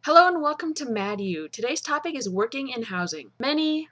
Hello and welcome to MADU. Today's topic is working in housing. Many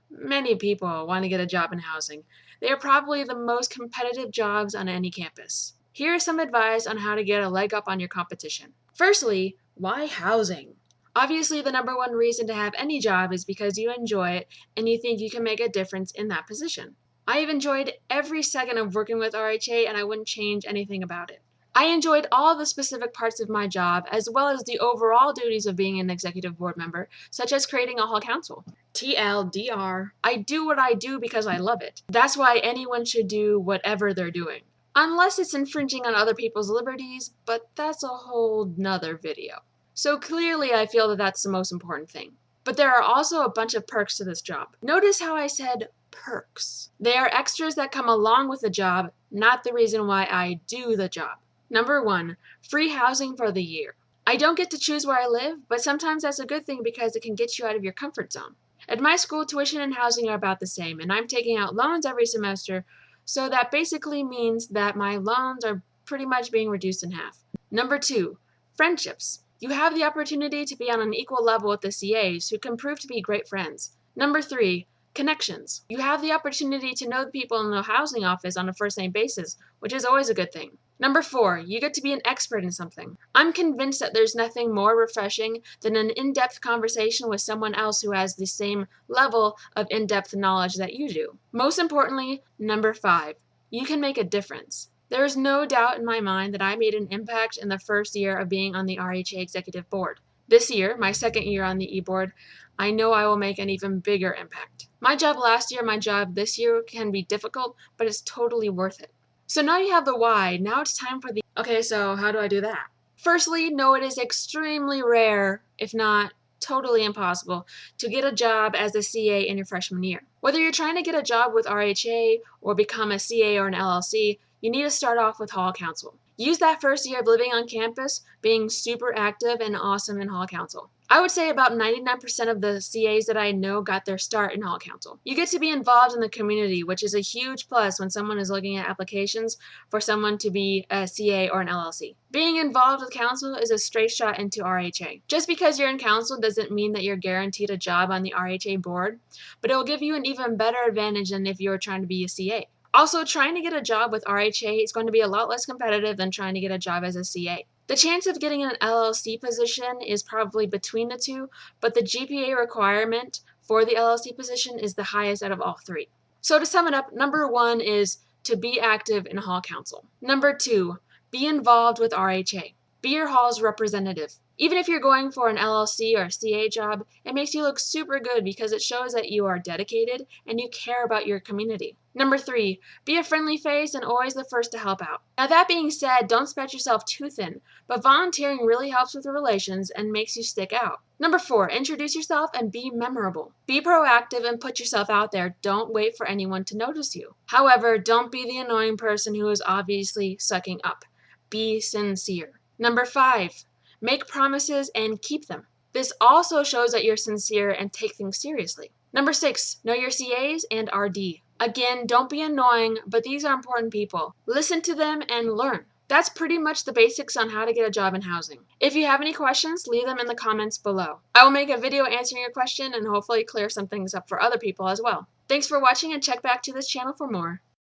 people want to get a job in housing. They are probably the most competitive jobs on any campus. Here is some advice on how to get a leg up on your competition. Firstly, why housing? Obviously, the number one reason to have any job is because you enjoy it and you think you can make a difference in that position. I have enjoyed every second of working with RHA and I wouldn't change anything about it. I enjoyed all the specific parts of my job, as well as the overall duties of being an executive board member, such as creating a hall council. TLDR, I do what I do because I love it. That's why anyone should do whatever they're doing. Unless it's infringing on other people's liberties, but that's a whole nother video. So clearly I feel that that's the most important thing. But there are also a bunch of perks to this job. Notice how I said perks. They are extras that come along with the job, not the reason why I do the job. Number 1, free housing for the year. I don't get to choose where I live, but sometimes that's a good thing because it can get you out of your comfort zone. At my school, tuition and housing are about the same, and I'm taking out loans every semester, so that basically means that my loans are pretty much being reduced in half. Number 2, friendships. You have the opportunity to be on an equal level with the CAs, who can prove to be great friends. Number 3, connections. You have the opportunity to know the people in the housing office on a first-name basis, which is always a good thing. Number 4, you get to be an expert in something. I'm convinced that there's nothing more refreshing than an in-depth conversation with someone else who has the same level of in-depth knowledge that you do. Most importantly, number 5, you can make a difference. There is no doubt in my mind that I made an impact in the first year of being on the RHA Executive Board. This year, my second year on the e-board, I know I will make an even bigger impact. My job last year, my job this year can be difficult, but it's totally worth it. So now you have the why, now it's time for the okay, so how do I do that? Firstly, know it is extremely rare, if not totally impossible, to get a job as a CA in your freshman year. Whether you're trying to get a job with RHA or become a CA or an LLC, you need to start off with Hall Council. Use that first year of living on campus being super active and awesome in Hall Council. I would say about 99% of the CAs that I know got their start in Hall Council. You get to be involved in the community, which is a huge plus when someone is looking at applications for someone to be a CA or an LLC. Being involved with council is a straight shot into RHA. Just because you're in council doesn't mean that you're guaranteed a job on the RHA board, but it will give you an even better advantage than if you were trying to be a CA. Also, trying to get a job with RHA is going to be a lot less competitive than trying to get a job as a CA. The chance of getting an LLC position is probably between the two, but the GPA requirement for the LLC position is the highest out of all three. So to sum it up, number 1 is to be active in Hall Council. Number 2, be involved with RHA. Be your hall's representative. Even if you're going for an LLC or a CA job, it makes you look super good because it shows that you are dedicated and you care about your community. Number 3, be a friendly face and always the first to help out. Now that being said, don't spread yourself too thin, but volunteering really helps with the relations and makes you stick out. Number 4, introduce yourself and be memorable. Be proactive and put yourself out there. Don't wait for anyone to notice you. However, don't be the annoying person who is obviously sucking up. Be sincere. Number 5, make promises and keep them. This also shows that you're sincere and take things seriously. Number 6, know your CAs and RD. Again, don't be annoying, but these are important people. Listen to them and learn. That's pretty much the basics on how to get a job in housing. If you have any questions, leave them in the comments below. I will make a video answering your question and hopefully clear some things up for other people as well. Thanks for watching and check back to this channel for more.